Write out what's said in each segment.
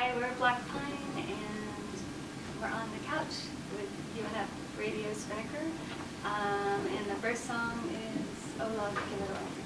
Hi, we're Black Pine, and we're on the couch with UNF Radio Spinnaker. And the first song is Oh Love, Give It Away.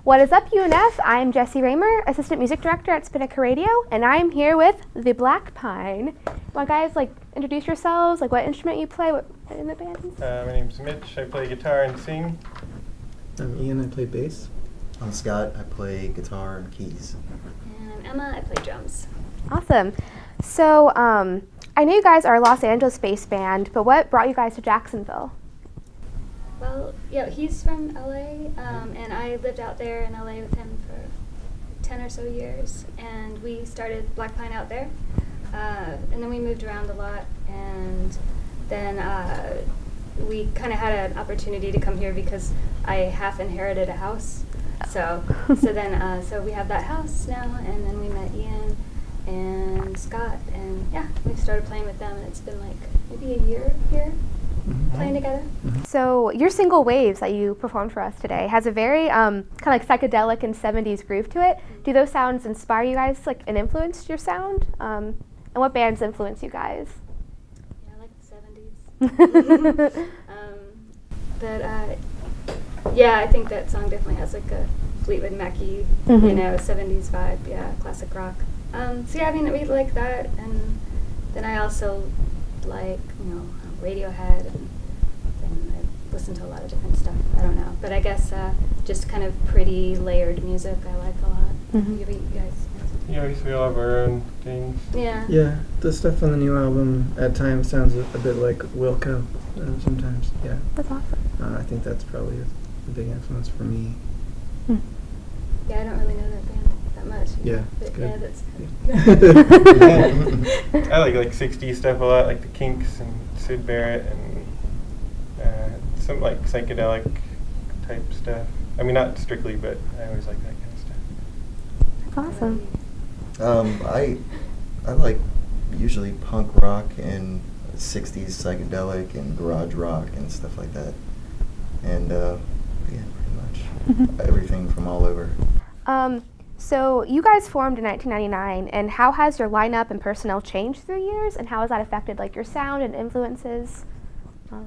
What is up, UNF? I'm Jessie Raymer, Assistant Music Director at Spinnaker Radio, and I'm here with the Black Pine. Want guys introduce yourselves? What instrument you play? What in the band? My name's Mitch. I play guitar and sing. I'm Ian. I play bass. I'm Scott. I play guitar and keys. And I'm Emma. I play drums. Awesome. So I know you guys are a Los Angeles-based band, but what brought you guys to Jacksonville? Well, yeah, he's from LA, and I lived out there in LA with him for 10 or so years, and we started Black Pine out there, and then we moved around a lot, and then we kind of had an opportunity to come here because I half inherited a house, so we have that house now, and then we met Ian and Scott, and yeah, we started playing with them, and it's been maybe a year here. Playing together. So your single Waves that you performed for us today has a very kind of psychedelic and 70s groove to it. Do those sounds inspire you guys and influence your sound? And what bands influence you guys? Yeah, I like the 70s. Yeah, I think that song definitely has a Fleetwood Mac-y, 70s vibe. Yeah, classic rock. So yeah, I mean, we like that, and then I also like, Radiohead, and I listen to a lot of different stuff. I don't know, but I guess just kind of pretty layered music I like a lot. You guys? Yeah, we all have our own things. Yeah. Yeah, the stuff on the new album at times sounds a bit like Wilco. Sometimes, yeah. That's awesome. I think that's probably a big influence for me. Yeah, I don't really know that band that much. Yeah, but good. Yeah, that's. I like 60s stuff a lot, like the Kinks and Syd Barrett and some psychedelic type stuff. I mean, not strictly, but I always like that kind of stuff. That's awesome. I like usually punk rock and 60s psychedelic and garage rock and stuff like that. And yeah, pretty much everything from all over. So you guys formed in 1999, and how has your lineup and personnel changed through the years, and how has that affected your sound and influences?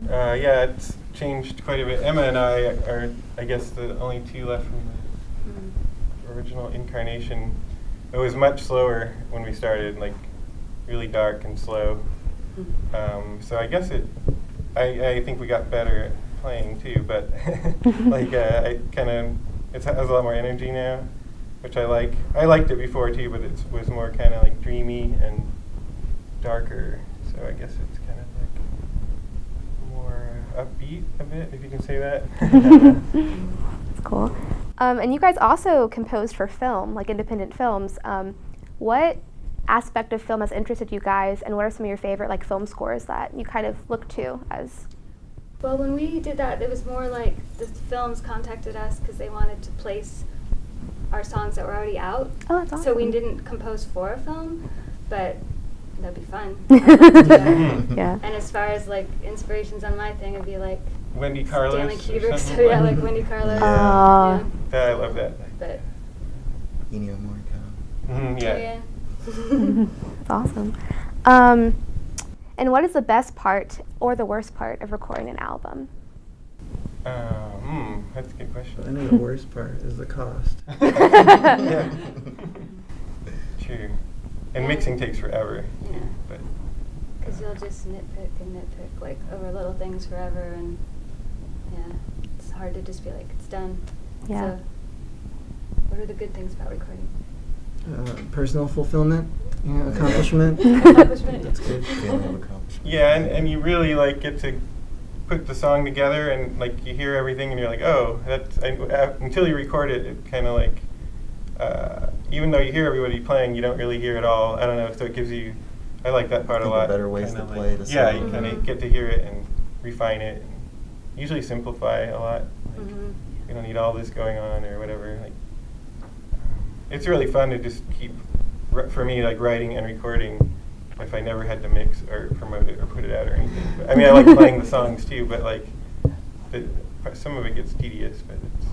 Yeah, it's changed quite a bit. Emma and I are, I guess, the only two left from the original incarnation. It was much slower when we started, really dark and slow. So I guess I think we got better at playing too, but it has a lot more energy now, which I like. I liked it before too, but it was more kind of dreamy and darker. So I guess it's kind of more upbeat a bit, if you can say that. That's cool. And you guys also composed for film, independent films. What aspect of film has interested you guys, and what are some of your favorite film scores that you kind of look to as? Well, when we did that, it was more the films contacted us because they wanted to place our songs that were already out. Oh, that's awesome. So we didn't compose for a film, but that'd be fun. Yeah. And as far as inspirations on my thing, it'd be Wendy Carlos. Stanley Kubrick. So something. yeah, Wendy Carlos. Yeah. I love that. But Ennio Morricone. Yeah. That's awesome. And what is the best part or the worst part of recording an album? That's a good question. I know the worst part is the cost. Yeah. True. And mixing takes forever. Yeah. But because you'll just nitpick and nitpick over little things forever, and yeah, it's hard to just be it's done. Yeah. So, what are the good things about recording? Personal fulfillment, accomplishment. Accomplishment. That's good. Feeling of accomplishment. yeah, and you really get to put the song together, and you hear everything, and you're oh, that's until you record it. It kind of even though you hear everybody playing, you don't really hear it all. I don't know, so it gives you. I like that part a lot. Better ways to play the song. Yeah, you kind of get to hear it and refine it, and usually simplify a lot. You don't need all this going on or whatever. It's really fun to just keep, for me, writing and recording. If I never had to mix or promote it or put it out or anything. But, I mean, I like playing the songs too, but some of it gets tedious. But it's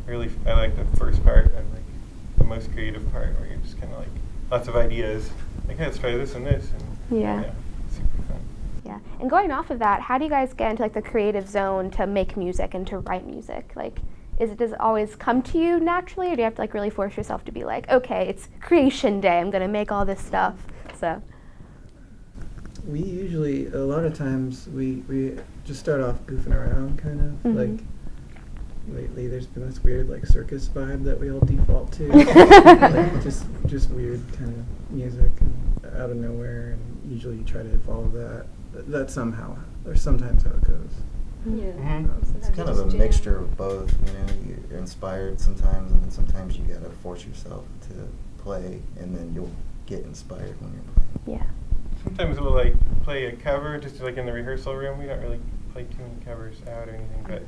really, I like the first part. I like the most creative part where you're just kind of lots of ideas. Hey, let's try this and this. And, Yeah. Super fun. Yeah. And going off of that, how do you guys get into the creative zone to make music and to write music? does it always come to you naturally, or do you have to like really force yourself to be like, okay, it's creation day, I'm gonna make all this stuff? So We usually, a lot of times, we just start off goofing around, kind of. Mhm. Like, lately there's been this weird, like, circus vibe that we all default to. Like, just weird kind of music and out of nowhere, and usually you try to follow that. That's somehow, or sometimes how it goes. Yeah. Mhm. Sometimes It's you kind of just a jam. mixture of both, you know. You're inspired sometimes, and then sometimes you gotta force yourself to play, and then you'll get inspired when you're playing. yeah. Sometimes we'll like play a cover just like in the rehearsal room. We don't really play too many covers out or anything, but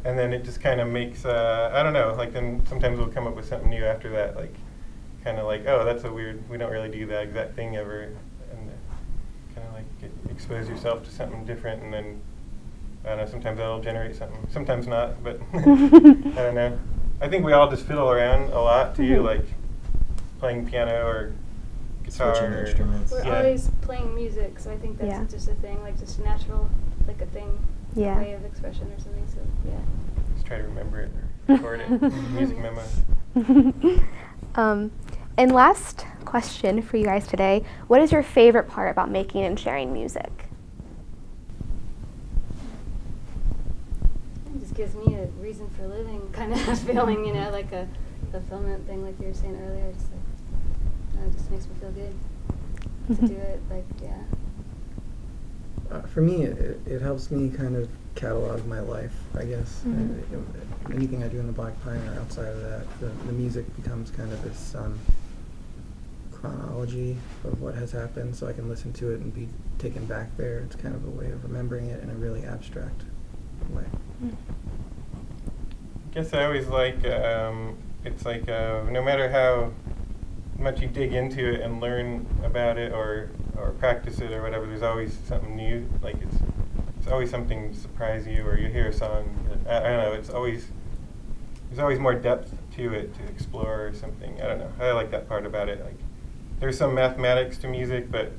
and then it just kind of makes I don't know. Like then sometimes we'll come up with something new after that. Like kind of like, oh, that's a weird. We don't really do that exact thing ever, and kind of like expose yourself to something different, and then I don't know. Sometimes that'll generate something. Sometimes not, but I don't know. I think we all just fiddle around a lot too, Mhm. like playing piano or guitar. Switching or- instruments. We're Yeah. always playing music, so I think that's Yeah. just a thing, like just natural, like a thing, Yeah. a way of expression or something. So yeah. Just try to remember it or record it. Music memo. And last question for you guys today: what is your favorite part about making and sharing music? It just gives me a reason for living, kind of feeling, you know, like a fulfillment thing, like you were saying earlier. Just like, it just makes me feel good to do it. Like, yeah. For me, it helps me kind of catalog my life, I guess. Mhm. Anything I do in the Black Pine or outside of that, the music becomes kind of this chronology of what has happened, so I can listen to it and be taken back there. It's kind of a way of remembering it in a really abstract way. I guess I always like, it's like no matter how much you dig into it and learn about it or practice it or whatever, there's always something new. Like it's always something to surprise you, or you hear a song. I don't know. There's always more depth to it to explore or something. I don't know. I like that part about it. Like there's some mathematics to music, but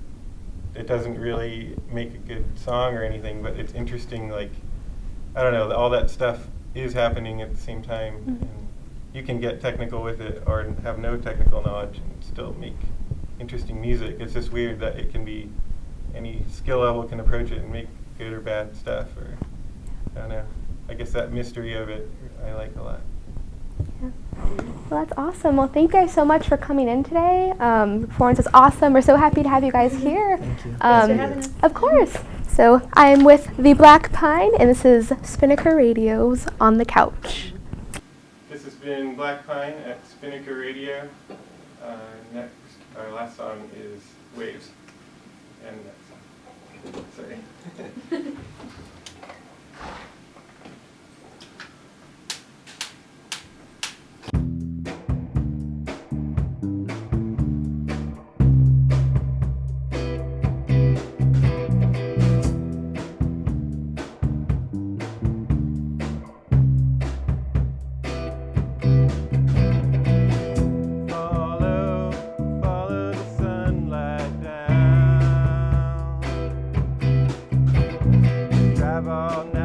it doesn't really make a good song or anything. But it's interesting. Like I don't know. All that stuff is happening at the same time, Mhm. and you can get technical with it or have no technical knowledge and still make interesting music. It's just weird that it can be any skill level can approach it and make good or bad stuff, or I don't know. I guess that mystery of it I like a lot. Yeah. Well, that's awesome. Well, thank you guys so much for coming in today. Performance is awesome. We're so happy to have you guys here. Thank you. Thanks for having us. Of course. So I'm with the Black Pine, and this is Spinnaker Radio's On the Couch. This has been Black Pine at Spinnaker Radio. Next, our last song is Waves. And that's sorry. Follow the sunlight down. Drive all night.